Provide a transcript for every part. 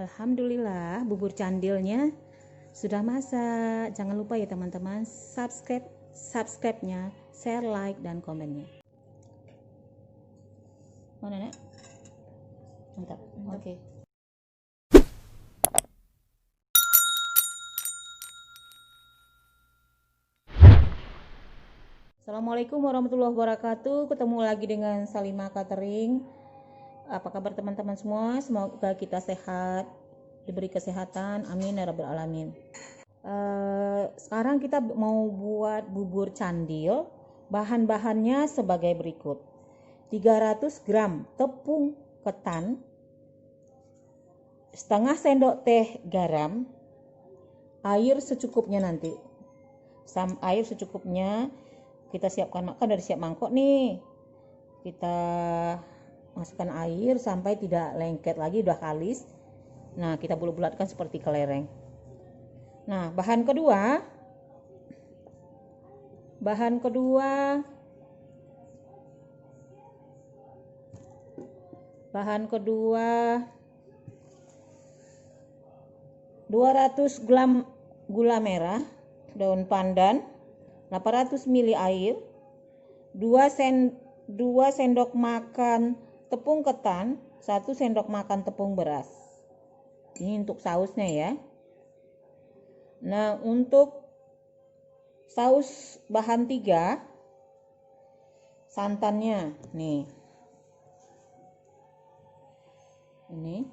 Alhamdulillah bubur candilnya sudah masak. Jangan lupa ya teman-teman, subscribe-nya, share, like, dan komennya. Mana nak? Mantap. Oke. Assalamualaikum warahmatullahi wabarakatuh. Ketemu lagi dengan Salimah Catering. Apa kabar teman-teman semua? Semoga kita sehat, diberi kesehatan, amin ya rabbal alamin. Sekarang kita mau buat bubur candil. Bahan-bahannya sebagai berikut: 300 gram tepung ketan, setengah sendok teh garam, air secukupnya nanti. Air secukupnya kita siapkan, kan dari siap mangkok nih. Kita masukkan air sampai tidak lengket lagi, udah kalis. Nah, kita bulat-bulatkan seperti kelereng. Nah, bahan kedua 200 gram gula merah, daun pandan, 800 ml air, 2 sendok makan tepung ketan, 1 sendok makan tepung beras. Ini untuk sausnya ya. Nah, untuk saus bahan 3, santannya nih. Ini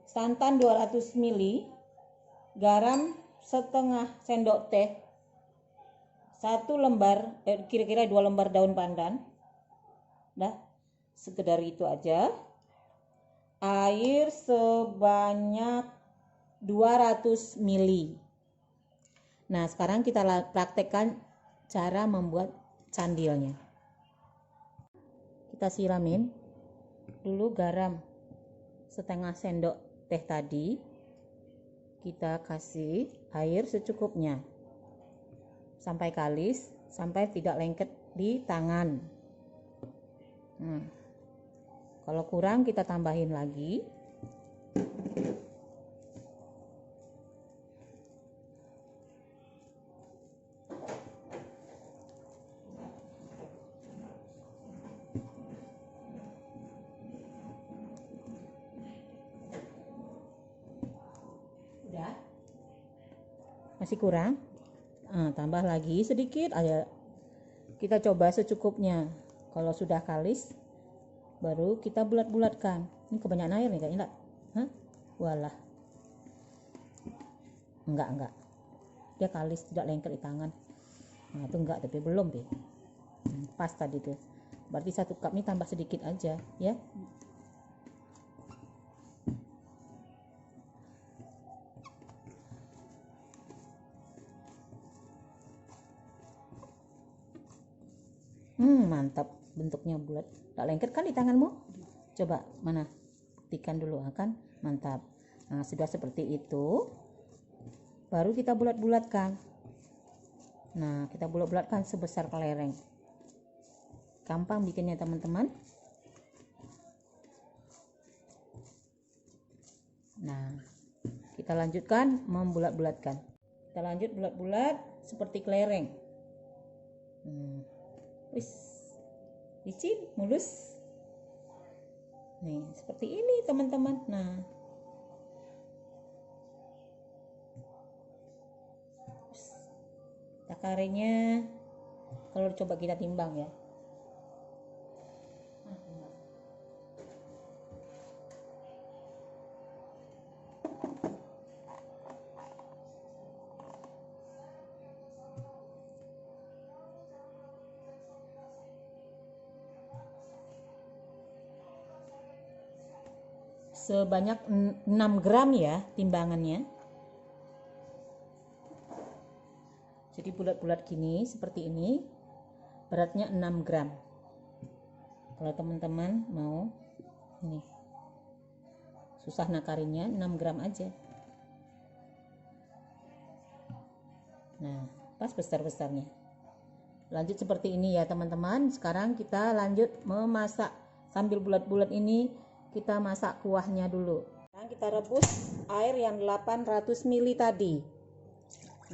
santan 200 ml, garam setengah sendok teh, 1 lembar, kira-kira 2 lembar daun pandan. Dah, sekedar itu aja. Air sebanyak 200 ml. Nah, sekarang kita praktekkan cara membuat candilnya. Kita siramin dulu garam setengah sendok teh tadi. Kita kasih air secukupnya sampai kalis, sampai tidak lengket di tangan. Kalau kurang kita tambahin lagi. Udah? Masih kurang? Tambah lagi sedikit aja. Kita coba secukupnya. Kalau sudah kalis, baru kita bulat-bulatkan. Ini kebanyakan air nih kayaknya. Walah. Enggak. Dia kalis, tidak lengket di tangan. Nah, itu enggak, tapi belum deh. Pas tadi tuh. Berarti 1 cup ini tambah sedikit aja, ya. Mantap, bentuknya bulat. Tak lengket kan di tanganmu? Coba, mana? Buktikan dulu, kan? Mantap. Nah, sudah seperti itu. Baru kita bulat-bulatkan. Nah, kita bulat-bulatkan sebesar kelereng. Gampang bikinnya, teman-teman. Nah, kita lanjutkan membulat-bulatkan. Kita lanjut bulat-bulat seperti kelereng. Wis, licin, mulus. Nih, seperti ini teman-teman. Nah, takarannya kalau coba kita timbang ya. Sebanyak 6 gram ya timbangannya. Jadi bulat-bulat gini, seperti ini. Beratnya 6 gram. Kalau teman-teman mau, ini susah nakarinnya, 6 gram aja. Nah, pas besar-besarnya. Lanjut seperti ini ya teman-teman. Sekarang kita lanjut memasak sambil bulat-bulat ini kita masak kuahnya dulu. Sekarang kita rebus air yang 800 ml tadi.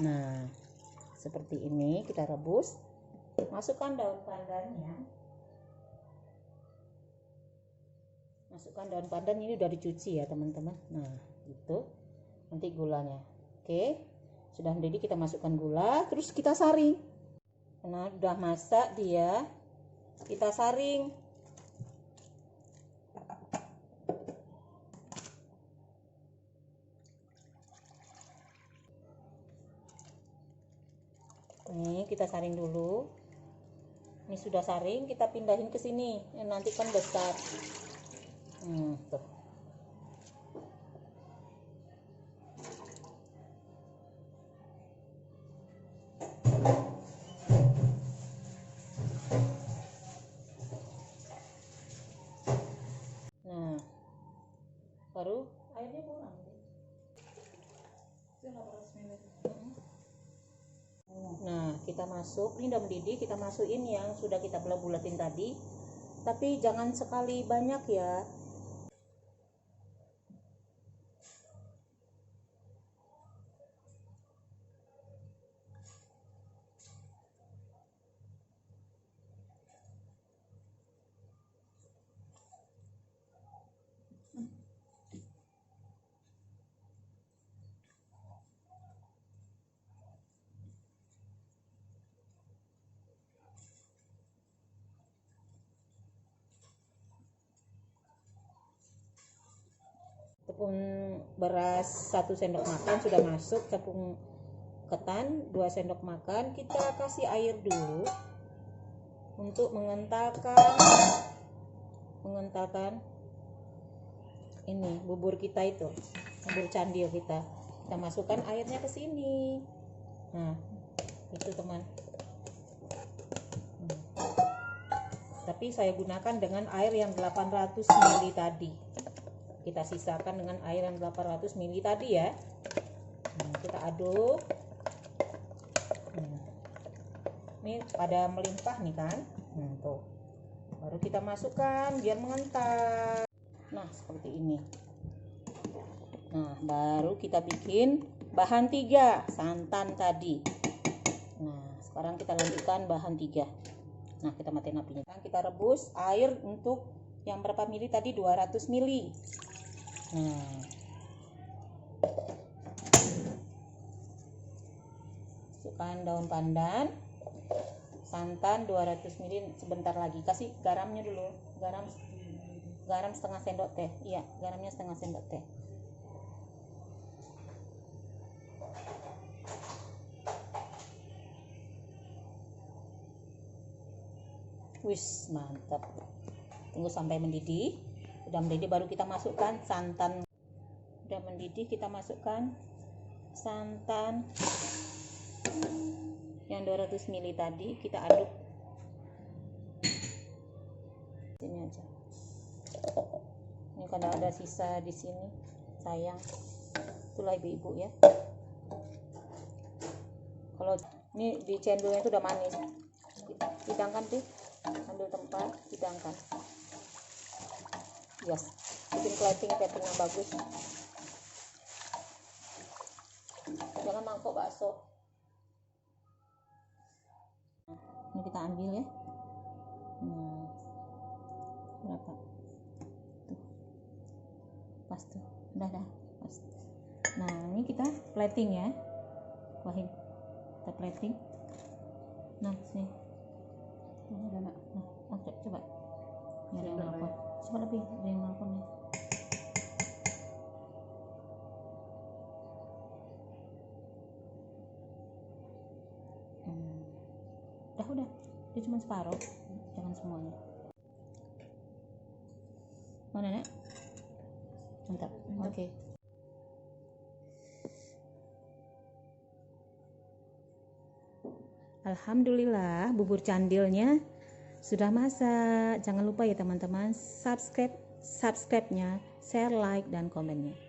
Nah, seperti ini kita rebus. Masukkan daun pandannya. Masukkan daun pandan, ini udah dicuci ya teman-teman. Nah, itu nanti gulanya. Oke, sudah mendidih, kita masukkan gula, terus kita saring. Nah, udah masak dia, kita saring. Nih, kita saring dulu. Ini sudah saring, kita pindahin ke sini. Nanti kan besar. Tuh. Nah, baru airnya kurang. Nah, kita masuk, ini udah mendidih, kita masukin yang sudah kita bulat-bulatin tadi. Tapi jangan sekali banyak ya. Tepung beras 1 sendok makan sudah masuk, tepung ketan 2 sendok makan. Kita kasih air dulu untuk mengentalkan ini bubur kita, itu bubur candil kita masukkan airnya ke sini. Nah, itu teman. Tapi saya gunakan dengan air yang 800 ml tadi. Kita sisakan dengan air yang 800 ml tadi ya. Kita aduk. Ini pada melimpah nih kan. Tuh. Baru kita masukkan biar mengental. Nah, seperti ini. Nah, baru kita bikin bahan 3, santan tadi. Nah, sekarang kita lanjutkan bahan 3. Nah, kita matiin apinya. Sekarang kita rebus air untuk yang berapa mili tadi, 200 mili. Nah, masukkan daun pandan, santan 200 ml. Sebentar lagi kasih garamnya dulu. Garam setengah sendok teh. Iya, garamnya setengah sendok teh. Wis, mantap. Tunggu sampai mendidih. Udah mendidih baru kita masukkan santan. Udah mendidih, kita masukkan santan yang 200 ml tadi, kita aduk. Ini aja. Ini kalau ada sisa di sini, sayang. Itulah ibu-ibu ya. Kalau ini di cendolnya itu udah manis. Hidangkan deh, ambil tempat, hidangkan. Yes, bikin plating yang bagus. Jangan mangkok bakso. Ini kita ambil ya. Nah, berapa? Tuh, pas tuh, udah pas. Nah, ini kita plating ya. Wahid, kita plating. Nah, sini. Nah, oke, coba. Ini ada yang nelfon. Coba lebih, ada yang nelfon nih. Udah, dia cuma separuh, jangan semuanya. Mana Nek? Mantap, oke. Alhamdulillah, bubur candilnya sudah masak. Jangan lupa ya teman-teman, subscribe-nya, share, like, dan komennya.